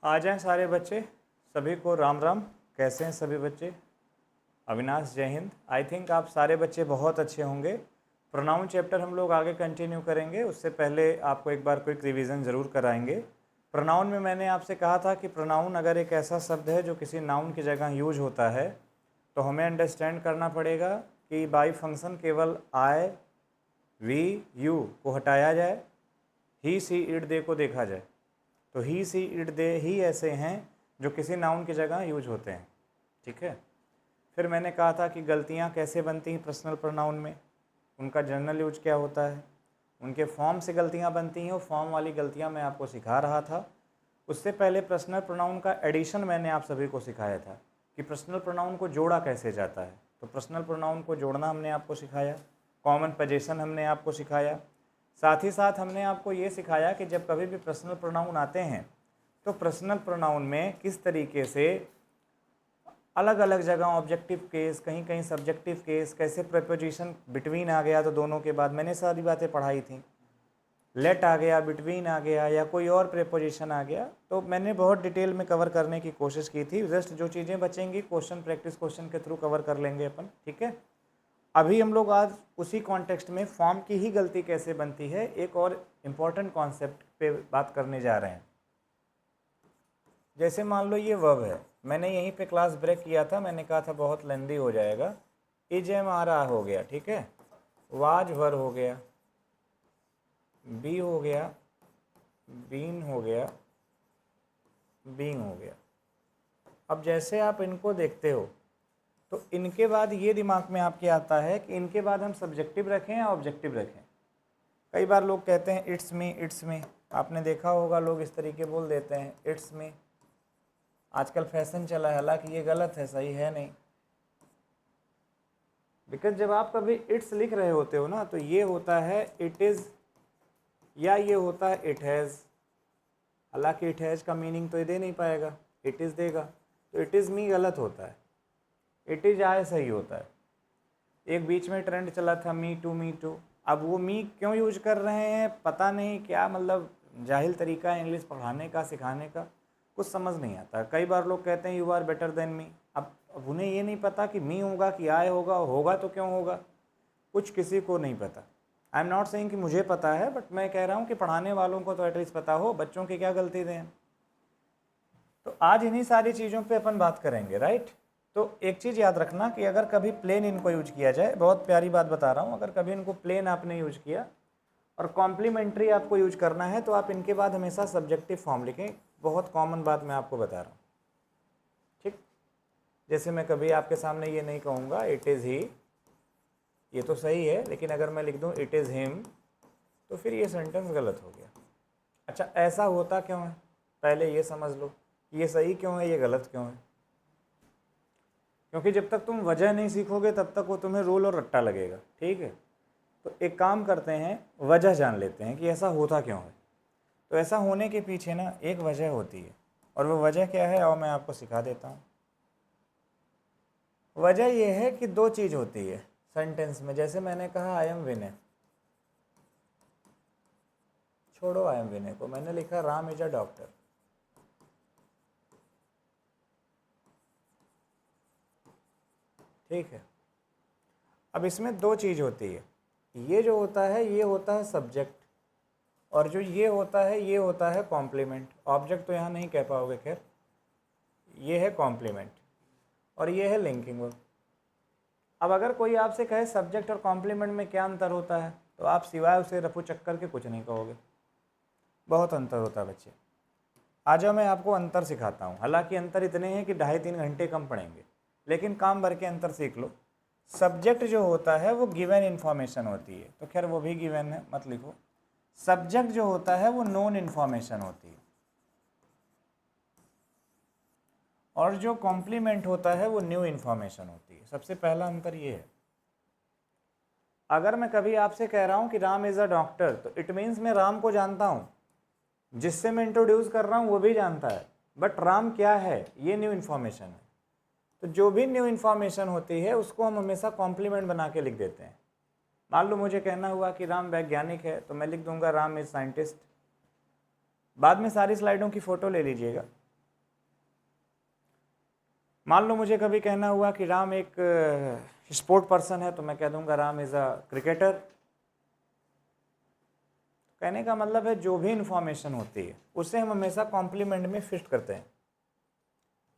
आ जाएं सारे बच्चे, सभी को राम राम। कैसे हैं सभी बच्चे? अविनाश, जय हिंद। आई थिंक आप सारे बच्चे बहुत अच्छे होंगे। प्रोनाउन चैप्टर हम लोग आगे कंटिन्यू करेंगे, उससे पहले आपको एक बार क्विक रिवीजन ज़रूर कराएंगे। प्रोनाउन में मैंने आपसे कहा था कि प्रोनाउन अगर एक ऐसा शब्द है जो किसी नाउन की जगह यूज होता है तो हमें अंडरस्टैंड करना पड़ेगा कि बाई फंक्शन केवल आई, वी, यू को हटाया जाए, ही, सी, इट, दे को देखा जाए। तो ही, सी, इट, दे ही ऐसे हैं जो किसी नाउन की जगह यूज होते हैं। ठीक है। फिर मैंने कहा था कि गलतियाँ कैसे बनती हैं पर्सनल प्रोनाउन में, उनका जनरल यूज क्या होता है, उनके फॉर्म से गलतियाँ बनती हैं, और फॉर्म वाली गलतियाँ मैं आपको सिखा रहा था। उससे पहले पर्सनल प्रोनाउन का एडिशन मैंने आप सभी को सिखाया था कि पर्सनल प्रोनाउन को जोड़ा कैसे जाता है। तो पर्सनल प्रोनाउन को जोड़ना हमने आपको सिखाया, कॉमन पोजीशन हमने आपको सिखाया। साथ ही साथ हमने आपको ये सिखाया कि जब कभी भी पर्सनल प्रोनाउन आते हैं तो पर्सनल प्रोनाउन में किस तरीके से अलग अलग जगह ऑब्जेक्टिव केस, कहीं कहीं सब्जेक्टिव केस, कैसे प्रेपोजिशन बिटवीन आ गया तो दोनों के बाद मैंने सारी बातें पढ़ाई थी। लेट आ गया, बिटवीन आ गया, या कोई और प्रेपोजिशन आ गया, तो मैंने बहुत डिटेल में कवर करने की कोशिश की थी। जस्ट जो चीज़ें बचेंगी क्वेश्चन प्रैक्टिस क्वेश्चन के थ्रू कवर कर लेंगे अपन। ठीक है। अभी हम लोग आज उसी कॉन्टेक्स्ट में फॉर्म की ही गलती कैसे बनती है एक और इम्पॉर्टेंट कॉन्सेप्ट पे बात करने जा रहे हैं। जैसे मान लो ये वर्ब है, मैंने यहीं पे क्लास ब्रेक किया था, मैंने कहा था बहुत लेंदी हो जाएगा। इज एम आ रहा हो गया, ठीक है। वाज वर हो गया, बी हो गया, बीन हो गया, बीइंग हो गया। अब जैसे आप इनको देखते हो तो इनके बाद ये दिमाग में आपके आता है कि इनके बाद हम सब्जेक्टिव रखें या ऑब्जेक्टिव रखें। कई बार लोग कहते हैं इट्स मी, इट्स मी। आपने देखा होगा लोग इस तरीके बोल देते हैं इट्स मी। आजकल फैशन चला है, हालांकि ये गलत है, सही है नहीं। बिकॉज जब आप कभी इट्स लिख रहे होते हो ना तो ये होता है इट इज़, या ये होता है इट हैज़। हालांकि इट हैज़ का मीनिंग तो ये दे नहीं पाएगा, इट इज़ देगा। तो इट इज़ मी गलत होता है, इट इज़ आए सही होता है। एक बीच में ट्रेंड चला था मी टू, मी टू। अब वो मी क्यों यूज कर रहे हैं पता नहीं, क्या मतलब जाहिल तरीका है इंग्लिश पढ़ाने का, सिखाने का, कुछ समझ नहीं आता। कई बार लोग कहते हैं you are better than me. अब उन्हें ये नहीं पता कि मी होगा कि आए होगा, होगा तो क्यों होगा, कुछ किसी को नहीं पता। आई एम नॉट सेइंग कि मुझे पता है, बट मैं कह रहा हूँ कि पढ़ाने वालों को तो एटलीस्ट पता हो बच्चों की क्या गलती दें। तो आज इन्हीं सारी चीज़ों पे अपन बात करेंगे, राइट। तो एक चीज़ याद रखना कि अगर कभी प्लेन इनको यूज किया जाए, बहुत प्यारी बात बता रहा हूँ, अगर कभी इनको प्लेन आपने यूज किया और कॉम्प्लीमेंट्री आपको यूज करना है तो आप इनके बाद हमेशा सब्जेक्टिव फॉर्म लिखें। बहुत कॉमन बात मैं आपको बता रहा हूँ, ठीक। जैसे मैं कभी आपके सामने ये नहीं कहूँगा इट इज़ ही, ये तो सही है, लेकिन अगर मैं लिख दूँ इट इज़ हिम तो फिर ये सेंटेंस गलत हो गया। अच्छा, ऐसा होता क्यों है, पहले ये समझ लो, ये सही क्यों है, ये गलत क्यों है। क्योंकि जब तक तुम वजह नहीं सीखोगे तब तक वो तुम्हें रोल और रट्टा लगेगा, ठीक है। तो एक काम करते हैं, वजह जान लेते हैं कि ऐसा होता क्यों है। तो ऐसा होने के पीछे ना एक वजह होती है, और वो वजह क्या है और मैं आपको सिखा देता हूँ। वजह यह है कि दो चीज़ होती है सेंटेंस में। जैसे मैंने कहा आई एम विनय, छोड़ो आई एम विनय को, मैंने लिखा राम इज अ डॉक्टर। ठीक है। अब इसमें दो चीज़ होती है, ये जो होता है ये होता है सब्जेक्ट, और जो ये होता है ये होता है कॉम्प्लीमेंट। ऑब्जेक्ट तो यहाँ नहीं कह पाओगे, खैर ये है कॉम्प्लीमेंट और ये है लिंकिंग वर्ब। अब अगर कोई आपसे कहे सब्जेक्ट और कॉम्प्लीमेंट में क्या अंतर होता है तो आप सिवाय उसे रफू चक्कर के कुछ नहीं कहोगे। बहुत अंतर होता है बच्चे। आ जाओ मैं आपको अंतर सिखाता हूँ। हालांकि अंतर इतने हैं कि 2.5-3 घंटे कम पड़ेंगे, लेकिन काम भर के अंतर सीख लो। सब्जेक्ट जो होता है वो गिवन इन्फॉर्मेशन होती है, तो खैर वो भी गिवन है, मत लिखो। सब्जेक्ट जो होता है वो नोन इन्फॉर्मेशन होती है, और जो कॉम्प्लीमेंट होता है वो न्यू इन्फॉर्मेशन होती है। सबसे पहला अंतर ये है, अगर मैं कभी आपसे कह रहा हूँ कि राम इज़ अ डॉक्टर तो इट मीन्स मैं राम को जानता हूँ, जिससे मैं इंट्रोड्यूस कर रहा हूँ वो भी जानता है, बट राम क्या है ये न्यू इन्फॉर्मेशन है। तो जो भी न्यू इन्फॉर्मेशन होती है उसको हम हमेशा कॉम्प्लीमेंट बना के लिख देते हैं। मान लो मुझे कहना हुआ कि राम वैज्ञानिक है तो मैं लिख दूंगा राम इज साइंटिस्ट। बाद में सारी स्लाइडों की फ़ोटो ले लीजिएगा, मान लो मुझे कभी कहना हुआ कि राम एक स्पोर्ट पर्सन है, तो मैं कह दूंगा राम इज़ अ क्रिकेटर। कहने का मतलब है जो भी इंफॉर्मेशन होती है उसे हम हमेशा कॉम्प्लीमेंट में फिट करते हैं।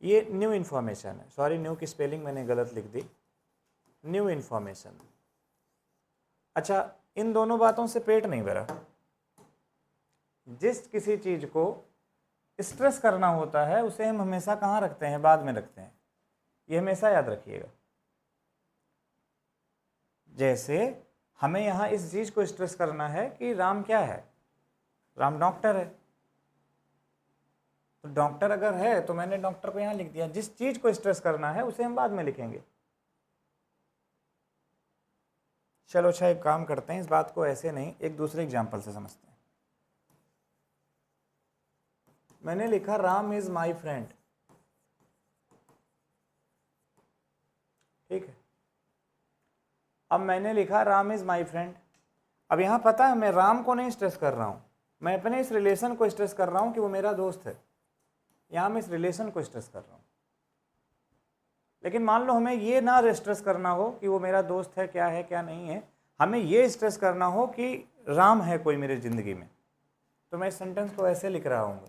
ये न्यू इन्फॉर्मेशन है, सॉरी न्यू की स्पेलिंग मैंने गलत लिख दी, न्यू इन्फॉर्मेशन। अच्छा, इन दोनों बातों से पेट नहीं भरा। जिस किसी चीज को स्ट्रेस करना होता है उसे हम हमेशा कहाँ रखते हैं, बाद में रखते हैं। ये हमेशा याद रखिएगा। जैसे हमें यहाँ इस चीज को स्ट्रेस करना है कि राम क्या है, राम डॉक्टर है। तो डॉक्टर अगर है तो मैंने डॉक्टर को यहाँ लिख दिया। जिस चीज को स्ट्रेस करना है उसे हम बाद में लिखेंगे। चलो अच्छा, एक काम करते हैं, इस बात को ऐसे नहीं एक दूसरे एग्जाम्पल से समझते हैं। मैंने लिखा राम इज माई फ्रेंड, ठीक है। अब मैंने लिखा राम इज माई फ्रेंड। अब यहां पता है मैं राम को नहीं स्ट्रेस कर रहा हूं, मैं अपने इस रिलेशन को स्ट्रेस कर रहा हूं कि वो मेरा दोस्त है। यहां मैं इस रिलेशन को स्ट्रेस कर रहा हूं। लेकिन मान लो हमें ये ना स्ट्रेस करना हो कि वो मेरा दोस्त है, क्या है क्या नहीं है, हमें ये स्ट्रेस करना हो कि राम है कोई मेरी जिंदगी में, तो मैं इस सेंटेंस को ऐसे लिख रहा हूँ,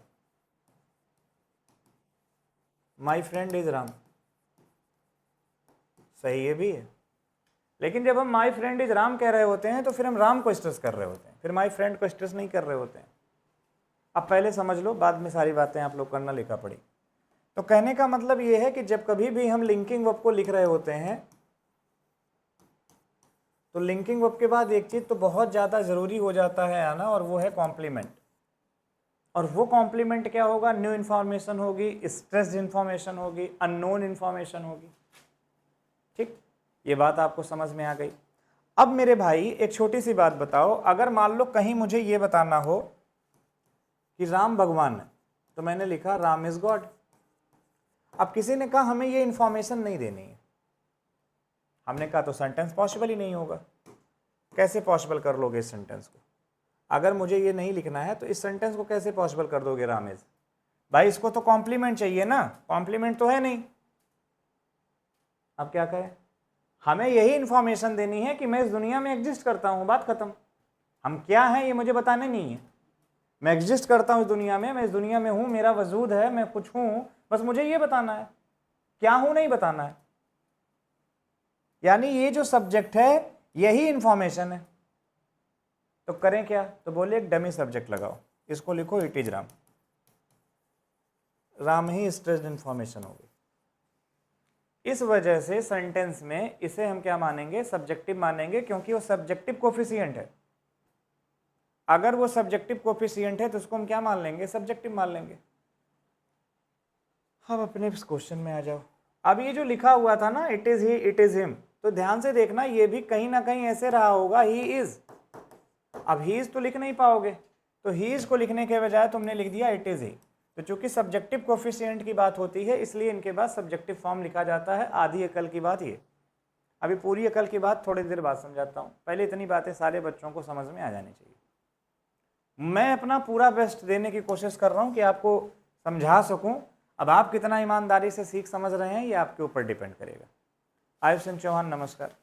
माई फ्रेंड इज राम। सही ये भी है। लेकिन जब हम माई फ्रेंड इज राम कह रहे होते हैं तो फिर हम राम को स्ट्रेस कर रहे होते हैं, फिर माई फ्रेंड को स्ट्रेस नहीं कर रहे होते हैं। अब पहले समझ लो, बाद में सारी बातें आप लोग करना लिखा पड़ी। तो कहने का मतलब ये है कि जब कभी भी हम लिंकिंग वर्ब को लिख रहे होते हैं तो लिंकिंग वर्ब के बाद एक चीज तो बहुत ज्यादा जरूरी हो जाता है आना, और वो है कॉम्प्लीमेंट। और वो कॉम्प्लीमेंट क्या होगा, न्यू इन्फॉर्मेशन होगी, स्ट्रेस्ड इन्फॉर्मेशन होगी, अननोन इन्फॉर्मेशन होगी। ठीक, ये बात आपको समझ में आ गई। अब मेरे भाई एक छोटी सी बात बताओ, अगर मान लो कहीं मुझे ये बताना हो कि राम भगवान है, तो मैंने लिखा राम इज गॉड। अब किसी ने कहा हमें ये इंफॉर्मेशन नहीं देनी है, हमने कहा तो सेंटेंस पॉसिबल ही नहीं होगा। कैसे पॉसिबल कर लोगे इस सेंटेंस को? अगर मुझे ये नहीं लिखना है तो इस सेंटेंस को कैसे पॉसिबल कर दोगे राम इज? भाई इसको तो कॉम्प्लीमेंट चाहिए ना, कॉम्प्लीमेंट तो है नहीं। अब क्या करें? हमें यही इंफॉर्मेशन देनी है कि मैं इस दुनिया में एग्जिस्ट करता हूं, बात खत्म। हम क्या हैं ये मुझे बताने नहीं है, मैं एग्जिस्ट करता हूं इस दुनिया में, मैं इस दुनिया में हूं, मेरा वजूद है, मैं कुछ हूं, बस मुझे ये बताना है। क्या हूं नहीं बताना है। यानी ये जो सब्जेक्ट है यही इंफॉर्मेशन है। तो करें क्या? तो बोले एक डमी सब्जेक्ट लगाओ, इसको लिखो it is Ram. Ram he stressed information होगी। इस वजह से सेंटेंस में इसे हम क्या मानेंगे, सब्जेक्टिव मानेंगे, क्योंकि वो सब्जेक्टिव कोफिशिएंट है। अगर वो सब्जेक्टिव कोफिशिएंट है तो उसको हम क्या मान लेंगे, सब्जेक्टिव मान लेंगे। अब अपने इस क्वेश्चन में आ जाओ। अब ये जो लिखा हुआ था ना it is he, it is him, तो ध्यान से देखना ये भी कहीं ना कहीं ऐसे रहा होगा ही इज। अब ही इज तो लिख नहीं पाओगे, तो ही इज को लिखने के बजाय तुमने लिख दिया इट इज ही। तो चूंकि सब्जेक्टिव कोफिशिएंट की बात होती है इसलिए इनके बाद सब्जेक्टिव फॉर्म लिखा जाता है। आधी अकल की बात ये। अभी पूरी अकल की बात थोड़ी देर बाद समझाता हूँ, पहले इतनी बातें सारे बच्चों को समझ में आ जानी चाहिए। मैं अपना पूरा बेस्ट देने की कोशिश कर रहा हूँ कि आपको समझा सकूँ। अब आप कितना ईमानदारी से सीख समझ रहे हैं ये आपके ऊपर डिपेंड करेगा। आयुष सिंह चौहान, नमस्कार।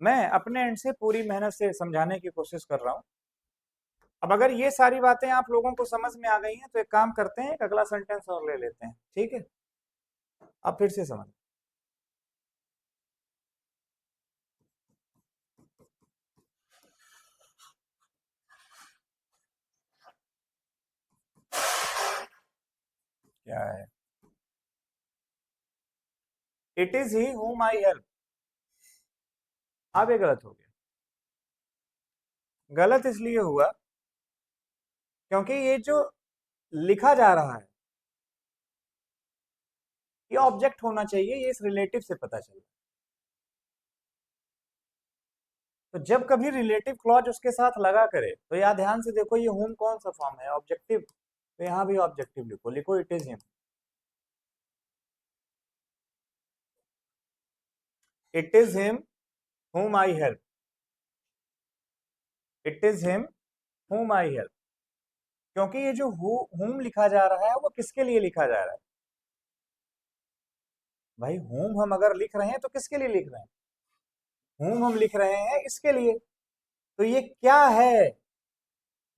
मैं अपने एंड से पूरी मेहनत से समझाने की कोशिश कर रहा हूँ। अब अगर ये सारी बातें आप लोगों को समझ में आ गई हैं तो एक काम करते हैं, एक अगला सेंटेंस और ले लेते हैं, ठीक है? अब फिर से समझ। क्या है? It is he whom I help. अब ये गलत हो गया। गलत इसलिए हुआ क्योंकि ये जो लिखा जा रहा है ये ऑब्जेक्ट होना चाहिए, ये इस रिलेटिव से पता चला। तो जब कभी रिलेटिव क्लॉज उसके साथ लगा करे तो यहाँ ध्यान से देखो, ये होम कौन सा फॉर्म है, ऑब्जेक्टिव। तो यहाँ भी ऑब्जेक्टिव लिखो, लिखो it is him. It is him whom I help. It is him whom I help. क्योंकि ये जो whom लिखा जा रहा है वो किसके लिए लिखा जा रहा है भाई? whom हम अगर लिख रहे हैं तो किसके लिए लिख रहे हैं? whom हम लिख रहे हैं इसके लिए। तो ये क्या है?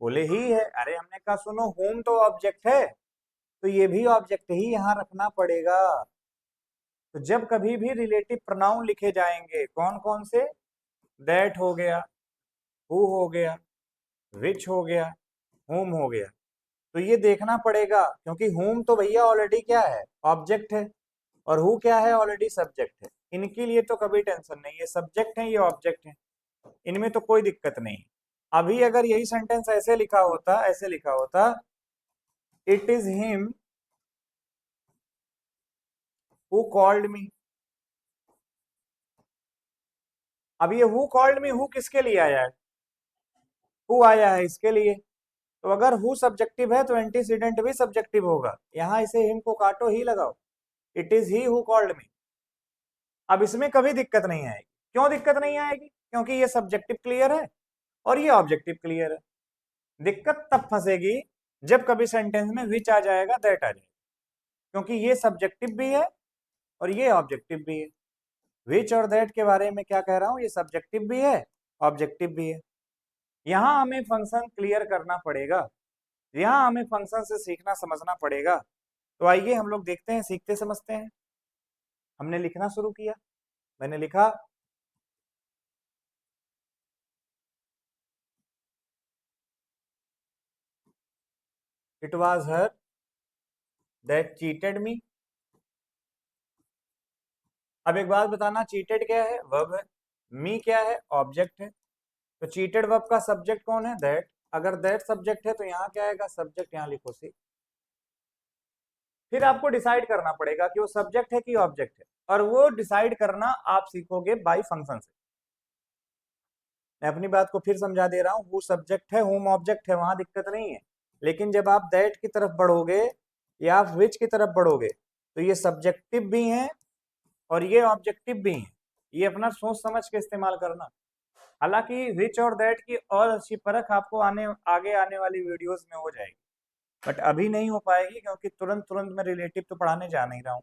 बोले ही है। अरे हमने कहा सुनो, whom तो ऑब्जेक्ट है, तो ये भी ऑब्जेक्ट ही यहां रखना पड़ेगा। तो जब कभी भी रिलेटिव प्रोनाउन लिखे जाएंगे, कौन कौन से? दैट हो गया, हु हो गया, विच हो गया, whom हो गया। तो ये देखना पड़ेगा, क्योंकि whom तो भैया ऑलरेडी क्या है? ऑब्जेक्ट है। और हु क्या है? ऑलरेडी सब्जेक्ट है। इनके लिए तो कभी टेंशन नहीं, ये सब्जेक्ट है, ये ऑब्जेक्ट है, इनमें तो कोई दिक्कत नहीं। अभी अगर यही सेंटेंस ऐसे लिखा होता, ऐसे लिखा होता, it is him who called me. अब ये हु कॉल्ड मी, हु किसके लिए आया है? हु आया है इसके लिए। तो अगर हु सब्जेक्टिव है तो एंटीसीडेंट भी सब्जेक्टिव होगा। यहां इसे हिम को काटो, ही लगाओ, it is he who called me. अब इसमें कभी दिक्कत नहीं आएगी। क्यों दिक्कत नहीं आएगी? क्योंकि ये सब्जेक्टिव क्लियर है और ये ऑब्जेक्टिव क्लियर है। दिक्कत तब फंसेगी जब कभी सेंटेंस में विच आ जाएगा, दैट आ जाएगा, क्योंकि ये सब्जेक्टिव भी है और ये ऑब्जेक्टिव भी है। विच और दैट के बारे में क्या कह रहा हूं? ये सब्जेक्टिव भी है, ऑब्जेक्टिव भी है। यहां हमें फंक्शन क्लियर करना पड़ेगा, यहां हमें फंक्शन से सीखना समझना पड़ेगा। तो आइए हम लोग देखते हैं, सीखते समझते हैं। हमने लिखना शुरू किया, मैंने लिखा it was her that cheated मी। अब एक बात बताना, चीटेड क्या है? वर्ब है। मी क्या है? ऑब्जेक्ट है। तो चीटेड वर्ब का सब्जेक्ट कौन है? दैट। अगर दैट सब्जेक्ट है तो यहाँ क्या आएगा? सब्जेक्ट। यहाँ लिखो सी। फिर आपको डिसाइड करना पड़ेगा कि वो सब्जेक्ट है कि ऑब्जेक्ट है, और वो डिसाइड करना आप सीखोगे बाय फंक्शन से। मैं अपनी बात को फिर समझा दे रहा हूँ, वो सब्जेक्ट है, होम ऑब्जेक्ट है, वहां दिक्कत नहीं है। लेकिन जब आप दैट की तरफ बढ़ोगे या आप विच की तरफ बढ़ोगे तो ये सब्जेक्टिव भी हैं और ये ऑब्जेक्टिव भी हैं। ये अपना सोच समझ के इस्तेमाल करना। हालांकि विच और दैट की और अच्छी परख आपको आगे आने वाली वीडियोस में हो जाएगी, बट अभी नहीं हो पाएगी, क्योंकि तुरंत तुरंत मैं रिलेटिव तो पढ़ाने जा नहीं रहा हूँ।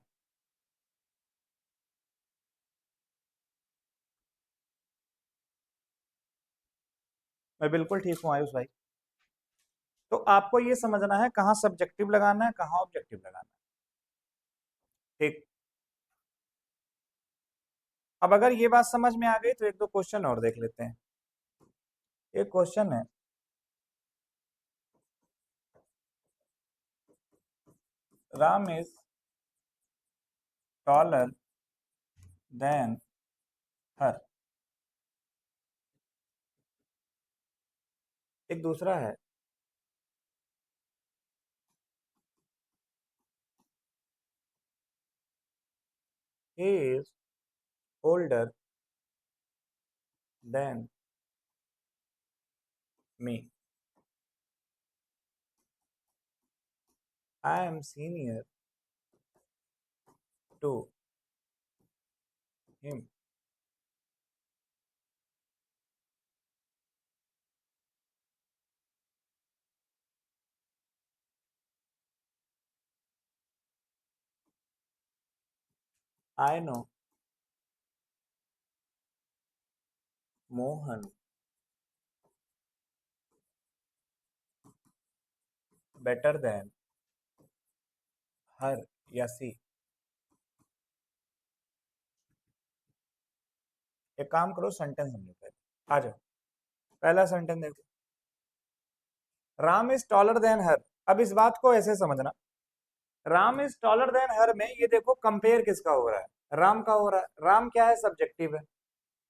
मैं बिल्कुल ठीक हूँ आयुष भाई। तो आपको ये समझना है कहाँ सब्जेक्टिव लगाना है, कहाँ ऑब्जेक्टिव लगाना है। ठीक। अब अगर ये बात समझ में आ गई तो एक दो क्वेश्चन और देख लेते हैं। एक क्वेश्चन है, राम इज टॉलर देन हर। एक दूसरा है, he is older than me, I am senior to him. I know Mohan better than her या सी। एक काम करो, सेंटेंस समझो पहले। आ जाओ, पहला सेंटेंस देखो, राम इज टॉलर देन हर। अब इस बात को ऐसे समझना, राम इज टॉलर देन हर में ये देखो कंपेयर किसका हो रहा है? राम का हो रहा है। राम क्या है? सब्जेक्टिव है।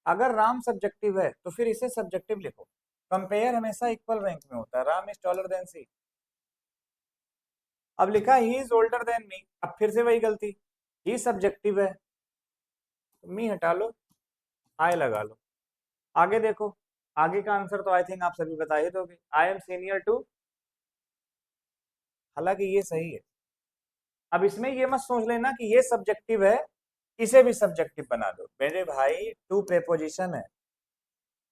अगर राम सब्जेक्टिव है तो फिर इसे सब्जेक्टिव लिखो। कंपेयर हमेशा इक्वल रैंक में होता है। राम इज टॉलर देन सी। अब लिखा he is older than me, अब फिर से वही गलती, ही सब्जेक्टिव है तो मी हटा लो, आई लगा लो। आगे देखो, आगे का आंसर तो आई थिंक आप सभी बता ही दोगे, आई एम सीनियर टू। हालांकि ये सही है। अब इसमें ये मत सोच लेना कि ये सब्जेक्टिव है, इसे भी सब्जेक्टिव बना दो। मेरे भाई टू प्रेपोजिशन है,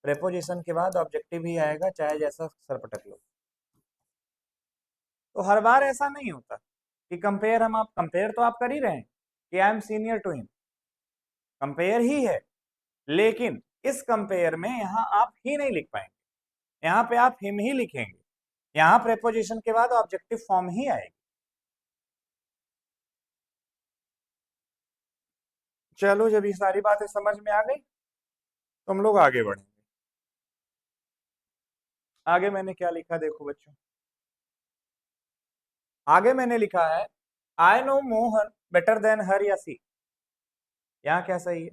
प्रेपोजिशन के बाद ऑब्जेक्टिव ही आएगा, चाहे जैसा सर पटक लो। तो हर बार ऐसा नहीं होता कि कंपेयर, आप कंपेयर तो आप कर ही रहे हैं कि I am senior to him, compare ही है, लेकिन इस कंपेयर में यहां आप ही नहीं लिख पाएंगे, यहां पे आप हिम ही लिखेंगे, यहां प्रेपोजिशन के बाद ऑब्जेक्टिव फॉर्म ही आएगी। चलो, जब ये सारी बातें समझ में आ गई तो हम लोग आगे बढ़ेंगे। आगे मैंने क्या लिखा देखो बच्चों, आगे मैंने लिखा है I know Mohan better than her या सी। यहां क्या सही है?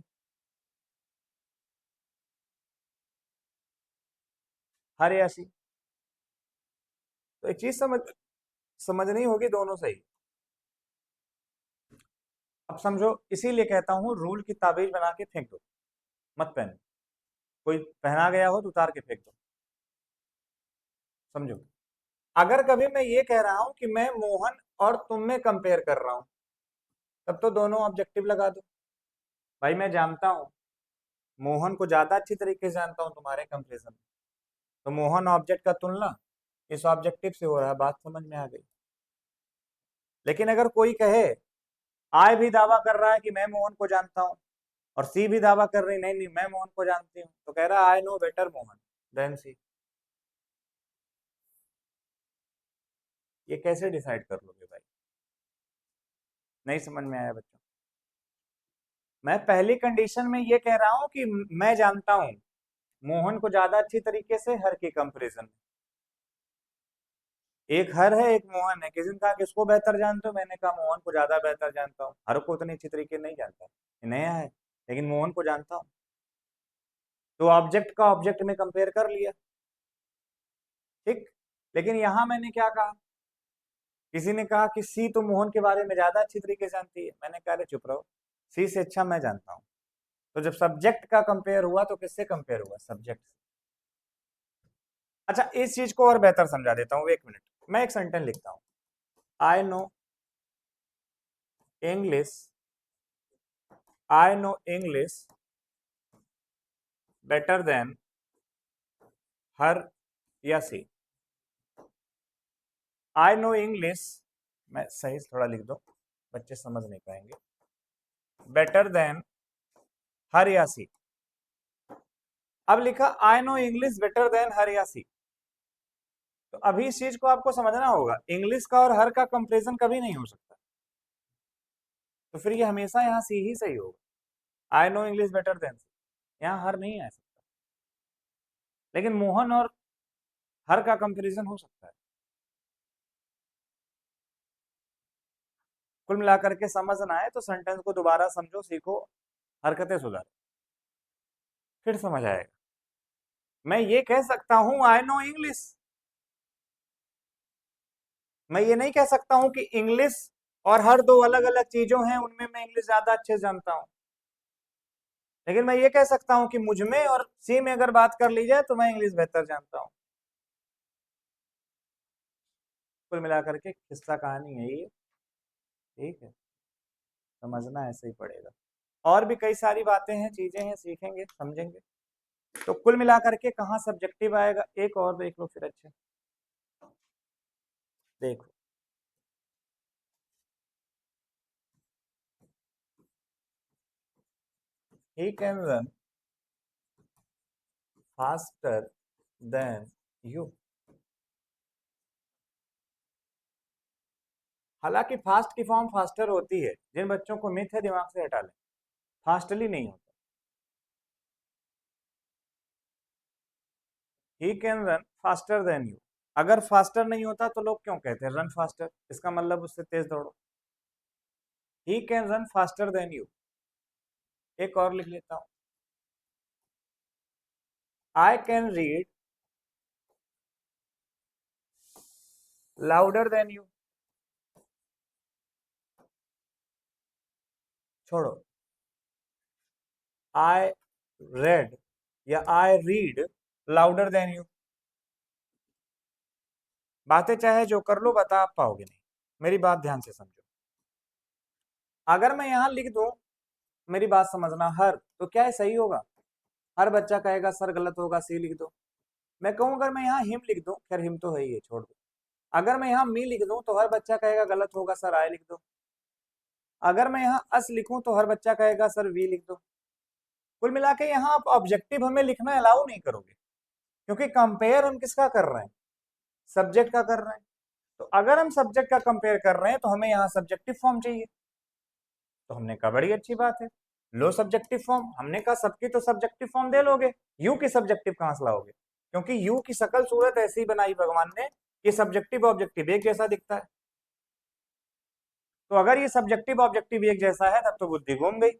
हर या सी। तो एक चीज समझनी होगी, दोनों सही। अब समझो, इसीलिए कहता हूं रूल की ताबीज बना के फेंक दो, मत पहनो। कोई पहना गया हो तो उतार के फेंक दो, समझो। अगर कभी मैं ये कह रहा हूं कि मैं मोहन और तुम में कंपेयर कर रहा हूं, तब तो दोनों ऑब्जेक्टिव लगा दो। भाई मैं जानता हूं, मोहन को ज्यादा अच्छी तरीके से जानता हूं तुम्हारे कंपेरिजन में, तो मोहन ऑब्जेक्ट का तुलना इस ऑब्जेक्टिव से हो रहा है, बात समझ में आ गई। लेकिन अगर कोई कहे, आय भी दावा कर रहा है कि मैं मोहन को जानता हूं, और सी भी दावा कर रही नहीं नहीं मैं मोहन को जानती हूँ, तो कह रहा है I know better Mohan than she. ये कैसे डिसाइड कर लोगे भाई? नहीं समझ में आया बच्चों? मैं पहली कंडीशन में ये कह रहा हूं कि मैं जानता हूं मोहन को ज्यादा अच्छी तरीके से हर की कंपैरिजन में। एक हर है, एक मोहन है। किसी ने कहा किसको बेहतर जानते हो, मैंने कहा मोहन को ज्यादा बेहतर जानता हूँ। हर को उतनी अच्छी तरीके नहीं जानता, ये नया है, लेकिन मोहन को जानता हूँ। तो ऑब्जेक्ट का ऑब्जेक्ट में कंपेयर कर लिया, ठीक। लेकिन यहां मैंने क्या कहा, किसी ने कहा कि सी तो मोहन के बारे में ज्यादा अच्छी तरीके से जानती है, मैंने कहा चुप रहो, सी से अच्छा मैं जानता हूं। तो जब सब्जेक्ट का कंपेयर हुआ तो किससे कंपेयर हुआ? सब्जेक्ट से। अच्छा, इस चीज को और बेहतर समझा देता हूँ, एक मिनट। मैं एक सेंटेंस लिखता हूँ, I know English, I know English better than her या सी। आई नो इंग्लिश, मैं सही से थोड़ा लिख दो, बच्चे समझ नहीं पाएंगे। बेटर देन हर या सी। अब लिखा I know English better than her या सी। तो अभी इस चीज को आपको समझना होगा, इंग्लिश का और हर का कंपैरिजन कभी नहीं हो सकता, तो फिर ये हमेशा यहाँ सी ही सही होगा। I know English better than she, यहाँ हर नहीं आ सकता, लेकिन मोहन और हर का कंपैरिजन हो सकता है। कुल मिलाकर के समझ ना आए तो सेंटेंस को दोबारा समझो, सीखो, हरकतें सुधारो, फिर समझ आएगा। मैं ये कह सकता हूं आई नो इंग्लिश, मैं ये नहीं कह सकता हूं कि इंग्लिश और हर दो अलग अलग चीजों हैं, उनमें मैं इंग्लिश ज्यादा अच्छे से जानता हूं। लेकिन मैं ये कह सकता हूं कि मुझ में और सी में अगर बात कर ली जाए तो मैं इंग्लिश बेहतर जानता हूं। कुल मिलाकर के किस्सा कहानी है ये, ठीक है, समझना ऐसे ही पड़ेगा। और भी कई सारी बातें हैं, चीजें हैं, सीखेंगे, समझेंगे। तो कुल मिलाकर के कहाँ सब्जेक्टिव आएगा, एक और देख लो फिर। अच्छे देखो, he can run faster than you। हालांकि फास्ट की फॉर्म फास्टर होती है, जिन बच्चों को मिथ है दिमाग से हटा लें, फास्टली नहीं होता। ही can run faster than you, अगर फास्टर नहीं होता तो लोग क्यों कहते हैं रन फास्टर, इसका मतलब उससे तेज दौड़ो। ही can run faster than you. एक और लिख लेता हूं, I can read louder than you. छोड़ो, आई रेड या आई रीड लाउडर देन यू। बातें चाहे जो कर लो, बता आप पाओगे नहीं। मेरी बात ध्यान से समझो, अगर मैं यहां लिख दूं, मेरी बात समझना, हर, तो क्या है सही होगा? हर बच्चा कहेगा सर गलत होगा, सी लिख दो। मैं कहूँ अगर मैं यहाँ हिम लिख दूं, खैर हिम तो है ही है, छोड़ दो। अगर मैं यहाँ मी लिख दूं तो हर बच्चा कहेगा गलत होगा सर आई लिख दो। अगर मैं यहाँ अस लिखूं तो हर बच्चा कहेगा सर वी लिख दो। कुल मिला के यहाँ आप ऑब्जेक्टिव हमें लिखना अलाउ नहीं करोगे, क्योंकि कंपेयर हम किसका कर रहे हैं, सब्जेक्ट का कर रहे हैं। तो अगर हम सब्जेक्ट का कंपेयर कर रहे हैं तो हमें यहाँ सब्जेक्टिव फॉर्म चाहिए। तो हमने कहा बड़ी अच्छी बात है, लो सब्जेक्टिव फॉर्म। हमने कहा सबकी तो सब्जेक्टिव फॉर्म दे लोगे, यू की सब्जेक्टिव कहां से लाओगे, क्योंकि यू की शकल सूरत ऐसी बनाई भगवान ने कि सब्जेक्टिव ऑब्जेक्टिव एक जैसा दिखता है। तो अगर ये सब्जेक्टिव ऑब्जेक्टिव एक जैसा है तब तो बुद्धि घूम गई।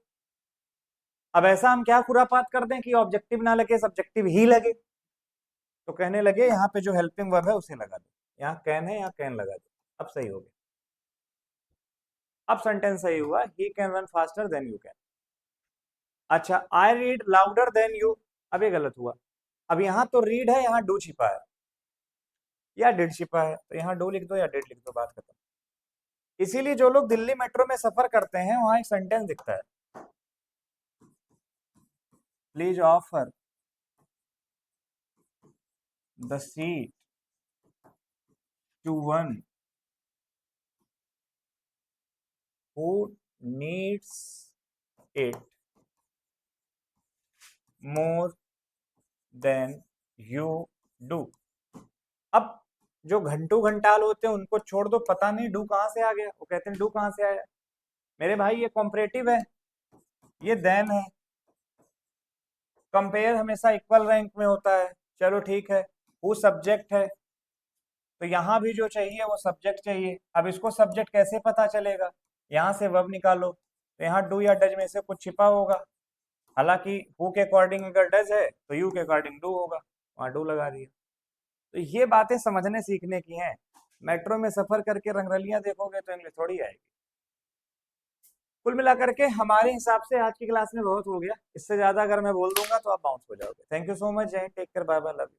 अब ऐसा हम क्या खुरापात कर दें कि ऑब्जेक्टिव ना लगे सब्जेक्टिव ही लगे। तो कहने लगे यहाँ पे जो हेल्पिंग वर्ब है उसे लगा दो, यहाँ कैन है यहाँ कैन लगा दो। अब सही हो गया, अब सेंटेंस सही हुआ, he can run faster than you can. अच्छा, I read louder than you, अब ये गलत हुआ। अब यहाँ तो रीड है, यहाँ डू छिपा है या डिड छिपा है, तो यहाँ डू लिख दो या डिड लिख दो, बात खत्म। इसीलिए जो लोग दिल्ली मेट्रो में सफर करते हैं वहां एक सेंटेंस दिखता है, please offer the seat to one who needs it more than you do. अब जो घंटू घंटाल होते हैं उनको छोड़ दो, पता नहीं डू कहां से आ गया, वो कहते हैं डू कहां से आया। मेरे भाई ये कॉम्परेटिव है, ये देन है। कंपेयर हमेशा इक्वल रैंक में होता है, चलो ठीक है। वो सब्जेक्ट है, तो यहाँ भी जो चाहिए वो सब्जेक्ट चाहिए। अब इसको सब्जेक्ट कैसे पता चलेगा, यहाँ से वर्ब निकालो, तो यहाँ डू या डज में से कुछ छिपा होगा। हालांकि हु के अकॉर्डिंग अगर डज है तो यू के अकॉर्डिंग डू होगा, वहां डू लगा दिया। तो ये बातें समझने सीखने की हैं। मेट्रो में सफर करके रंगरलियां देखोगे तो इंग्लिश थोड़ी आएगी। कुल मिलाकर के हमारे हिसाब से आज की क्लास में बहुत हो गया, इससे ज्यादा अगर मैं बोल दूंगा तो आप बाउंस हो जाओगे। थैंक यू सो मच, जय हिंद, take care, bye bye, love you.